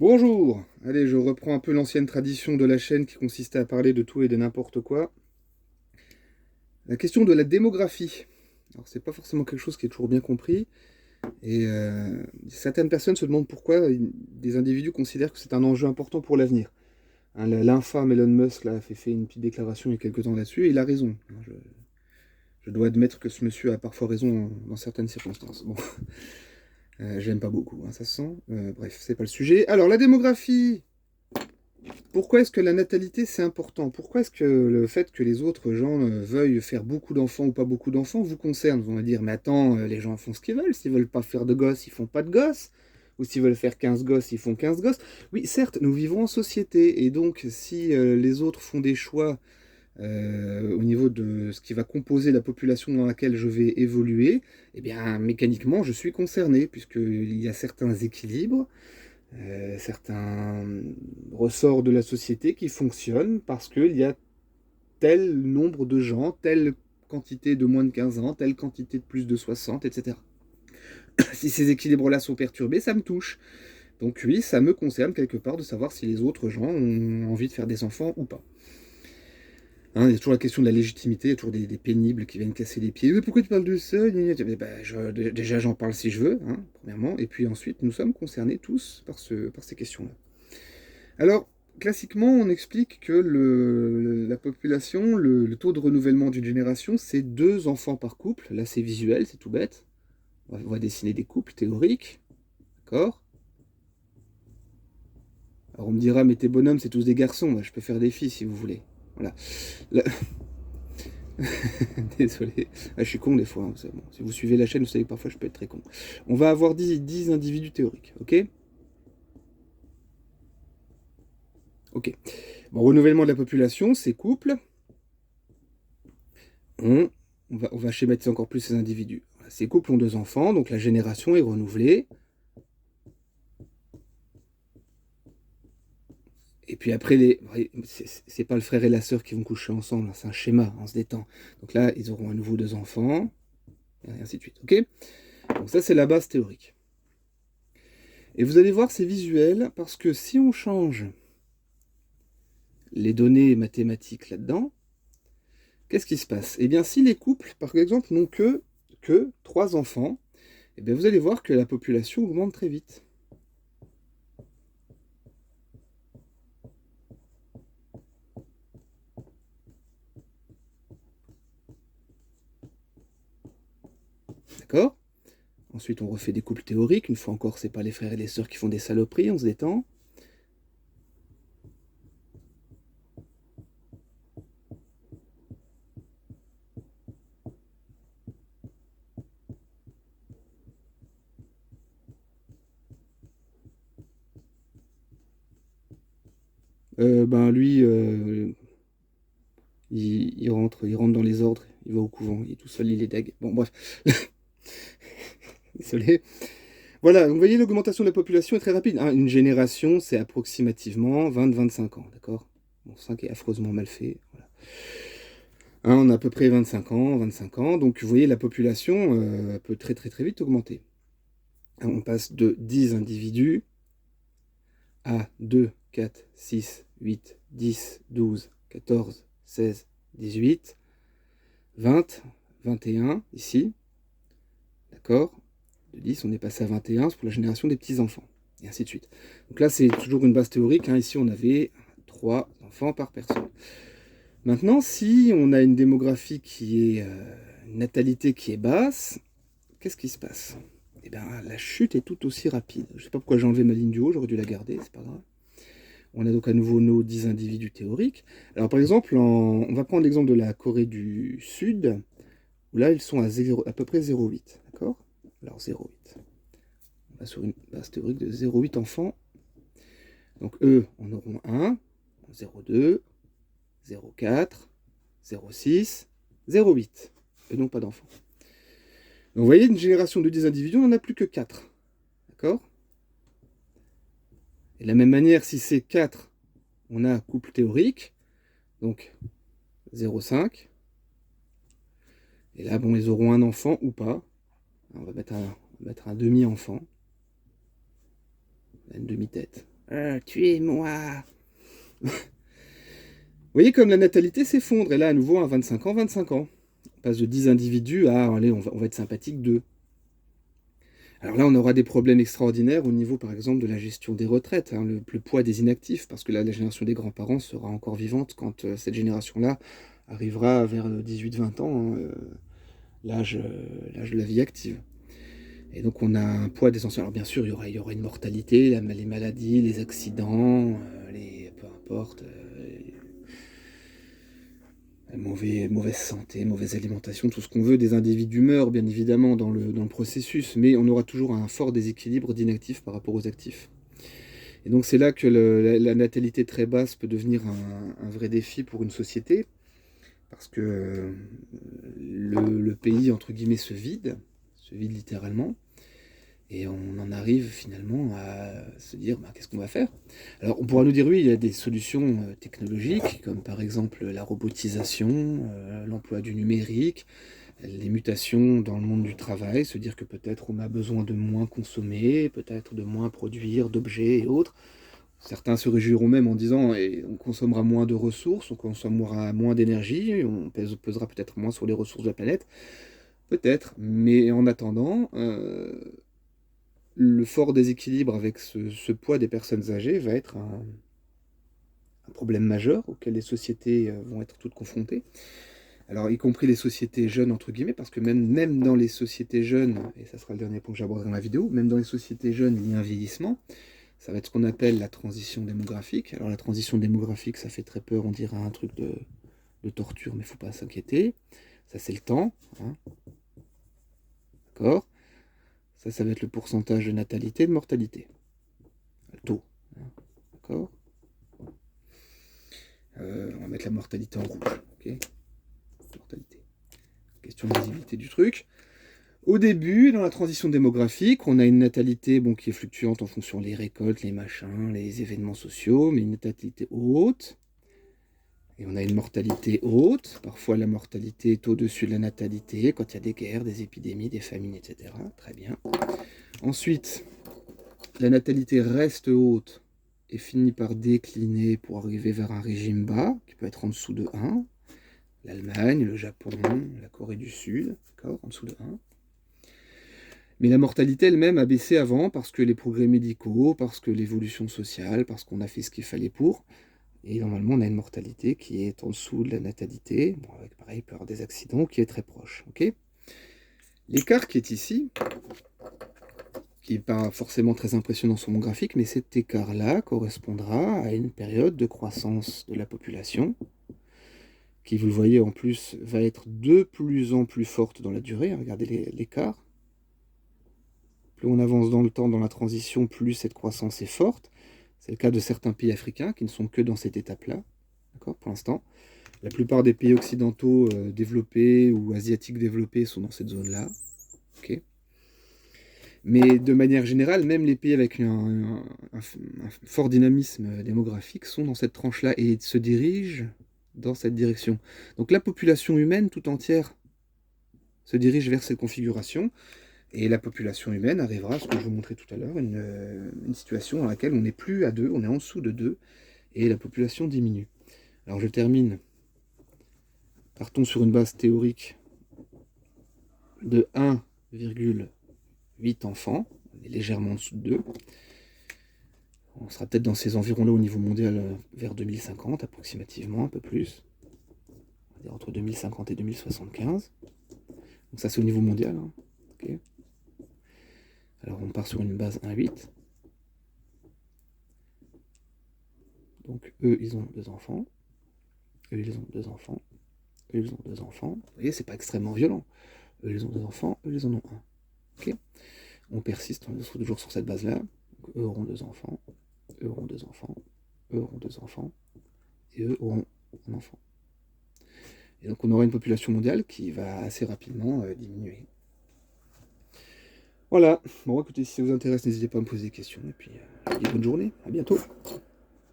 Bonjour! Allez, je reprends un peu l'ancienne tradition de la chaîne qui consistait à parler de tout et de n'importe quoi. La question de la démographie. Alors, c'est pas forcément quelque chose qui est toujours bien compris. Et certaines personnes se demandent pourquoi des individus considèrent que c'est un enjeu important pour l'avenir. Hein, l'infâme Elon Musk là, a fait une petite déclaration il y a quelques temps là-dessus, et il a raison. Je dois admettre que ce monsieur a parfois raison dans certaines circonstances. Bon, j'aime pas beaucoup, hein, ça se sent. Bref, c'est pas le sujet. Alors, la démographie. Pourquoi est-ce que la natalité c'est important? Pourquoi est-ce que le fait que les autres gens veuillent faire beaucoup d'enfants ou pas beaucoup d'enfants vous concerne? On va dire, mais attends, les gens font ce qu'ils veulent. S'ils veulent pas faire de gosses, ils font pas de gosses. Ou s'ils veulent faire 15 gosses, ils font 15 gosses. Oui, certes, nous vivons en société. Et donc, si les autres font des choix au niveau de ce qui va composer la population dans laquelle je vais évoluer, eh bien, mécaniquement, je suis concerné, puisqu'il y a certains équilibres certains ressorts de la société qui fonctionnent parce qu'il y a tel nombre de gens, telle quantité de moins de 15 ans, telle quantité de plus de 60, etc. Si ces équilibres-là sont perturbés, ça me touche. Donc oui, ça me concerne quelque part de savoir si les autres gens ont envie de faire des enfants ou pas. Hein, il y a toujours la question de la légitimité, il y a toujours des pénibles qui viennent casser les pieds. Mais pourquoi tu parles de ça? Déjà, j'en parle si je veux, hein, premièrement. Et puis ensuite, nous sommes concernés tous par ces questions-là. Alors, classiquement, on explique que la population, le taux de renouvellement d'une génération, c'est 2 enfants par couple. Là, c'est visuel, c'est tout bête. On va dessiner des couples théoriques. D'accord? Alors, on me dira, mais tes bonhommes, c'est tous des garçons. Bah, je peux faire des filles si vous voulez. Voilà. Là- Désolé. Ah, je suis con des fois, hein, bon. Si vous suivez la chaîne, vous savez que parfois je peux être très con. On va avoir 10 individus théoriques. Ok? Ok. Bon, renouvellement de la population, c'est couple. On, on va schématiser encore plus ces individus. Voilà, ces couples ont 2 enfants, donc la génération est renouvelée. Et puis après, c'est pas le frère et la sœur qui vont coucher ensemble, hein, c'est un schéma, on se détend. Donc là, ils auront à nouveau 2 enfants, et ainsi de suite. Ok? Donc ça, c'est la base théorique. Et vous allez voir, c'est visuel, parce que si on change les données mathématiques là-dedans, qu'est-ce qui se passe? Eh bien, si les couples, par exemple, n'ont que 3 enfants, eh bien, vous allez voir que la population augmente très vite. D'accord? Ensuite, on refait des couples théoriques. Une fois encore, c'est pas les frères et les sœurs qui font des saloperies, on se détend. Ben lui, il rentre dans les ordres, il va au couvent, il est tout seul, il est deg. Bon, bref. Désolé. Voilà, donc vous voyez, l'augmentation de la population est très rapide. Hein. Une génération, c'est approximativement 20-25 ans, d'accord? Bon, 5 est affreusement mal fait. Voilà. Hein, on a à peu près 25 ans. Donc vous voyez, la population peut très très très vite augmenter. Hein, on passe de 10 individus à 2, 4, 6, 8, 10, 12, 14, 16, 18, 20, 21 ici. D'accord? De 10, on est passé à 21, c'est pour la génération des petits-enfants. Et ainsi de suite. Donc là, c'est toujours une base théorique. Hein. Ici, on avait 3 enfants par personne. Maintenant, si on a une démographie qui est... une natalité qui est basse, qu'est-ce qui se passe? Eh bien, la chute est tout aussi rapide. Je ne sais pas pourquoi j'ai enlevé ma ligne du haut, j'aurais dû la garder, c'est pas grave. On a donc à nouveau nos 10 individus théoriques. Alors par exemple, on va prendre l'exemple de la Corée du Sud, où là ils sont à peu près 0,8. D'accord? Alors 0,8. On va sur une base théorique de 0,8 enfants. Donc eux en auront 1, 0,2, 0,4, 0,6, 0,8. Et donc pas d'enfants. Donc vous voyez, une génération de 10 individus, on n'en a plus que 4. D'accord? Et de la même manière, si c'est 4, on a couple théorique, donc 0,5. Et là, bon, ils auront un enfant ou pas. On va mettre un demi-enfant. Une demi-tête. Tuez-moi. Vous voyez comme la natalité s'effondre, et là à nouveau à 25 ans, 25 ans. On passe de 10 individus à, allez, on va être sympathique, 2. Alors là, on aura des problèmes extraordinaires au niveau, par exemple, de la gestion des retraites, hein, le poids des inactifs, parce que là, la génération des grands-parents sera encore vivante quand cette génération-là arrivera vers 18-20 ans, hein, l'âge de la vie active. Et donc on a un poids des anciens. Alors bien sûr, il y aura une mortalité, les maladies, les accidents, peu importe, mauvaise santé, mauvaise alimentation, tout ce qu'on veut. Des individus meurent, bien évidemment, dans le processus, mais on aura toujours un fort déséquilibre d'inactifs par rapport aux actifs. Et donc c'est là que la natalité très basse peut devenir un vrai défi pour une société, parce que le pays, entre guillemets, se vide littéralement, et on en arrive finalement à se dire, qu'est-ce qu'on va faire? Alors on pourra nous dire, oui, il y a des solutions technologiques, comme par exemple la robotisation, l'emploi du numérique, les mutations dans le monde du travail, se dire que peut-être on a besoin de moins consommer, peut-être de moins produire d'objets et autres. Certains se réjouiront même en disant, on consommera moins de ressources, on consommera moins d'énergie, on pesera peut-être moins sur les ressources de la planète. Peut-être, mais en attendant, le fort déséquilibre avec ce poids des personnes âgées va être un problème majeur auquel les sociétés vont être toutes confrontées. Alors, y compris les sociétés jeunes, entre guillemets, parce que même dans les sociétés jeunes, et ça sera le dernier point que j'aborderai dans la vidéo, même dans les sociétés jeunes, il y a un vieillissement. Ça va être ce qu'on appelle la transition démographique. Alors, la transition démographique, ça fait très peur, on dirait un truc de torture, mais il ne faut pas s'inquiéter. Ça, c'est le temps. Hein. D'accord ? Ça va être le pourcentage de natalité et de mortalité. Le taux. Hein. D'accord ? On va mettre la mortalité en rouge. Okay, mortalité. Question de visibilité du truc. Au début, dans la transition démographique, on a une natalité qui est fluctuante en fonction des récoltes, les machins, les événements sociaux, mais une natalité haute. Et on a une mortalité haute. Parfois, la mortalité est au-dessus de la natalité, quand il y a des guerres, des épidémies, des famines, etc. Très bien. Ensuite, la natalité reste haute et finit par décliner pour arriver vers un régime bas, qui peut être en dessous de 1. L'Allemagne, le Japon, la Corée du Sud, d'accord, en dessous de 1. Mais la mortalité elle-même a baissé avant parce que les progrès médicaux, parce que l'évolution sociale, parce qu'on a fait ce qu'il fallait pour. Et normalement, on a une mortalité qui est en dessous de la natalité, avec pareil, il peut y avoir des accidents, qui est très proche. Okay, l'écart qui est ici, qui n'est pas forcément très impressionnant sur mon graphique, mais cet écart-là correspondra à une période de croissance de la population, qui, vous le voyez en plus, va être de plus en plus forte dans la durée. Regardez l'écart. Plus on avance dans le temps, dans la transition, plus cette croissance est forte. C'est le cas de certains pays africains qui ne sont que dans cette étape-là, d'accord, pour l'instant. La plupart des pays occidentaux développés ou asiatiques développés sont dans cette zone-là. Okay. Mais de manière générale, même les pays avec un fort dynamisme démographique sont dans cette tranche-là et se dirigent dans cette direction. Donc la population humaine tout entière se dirige vers cette configuration. Et la population humaine arrivera, ce que je vous montrais tout à l'heure, une situation dans laquelle on n'est plus à 2, on est en dessous de 2, et la population diminue. Alors je termine. Partons sur une base théorique de 1,8 enfants, on est légèrement en dessous de 2. On sera peut-être dans ces environs-là au niveau mondial vers 2050, approximativement, un peu plus. On va dire entre 2050 et 2075. Donc ça c'est au niveau mondial. Hein. Okay. Alors on part sur une base 1,8. Donc eux, ils ont 2 enfants. Eux, ils ont 2 enfants. Eux, ils ont 2 enfants. Vous voyez, c'est pas extrêmement violent. Eux, ils ont 2 enfants. Eux, ils en ont 1. Okay, on persiste, on est toujours sur cette base-là. Donc, eux auront 2 enfants. Eux auront 2 enfants. Eux auront 2 enfants. Et eux auront un enfant. Et donc on aura une population mondiale qui va assez rapidement diminuer. Voilà. Bon, écoutez, si ça vous intéresse, n'hésitez pas à me poser des questions. Et puis, bonne journée. À bientôt.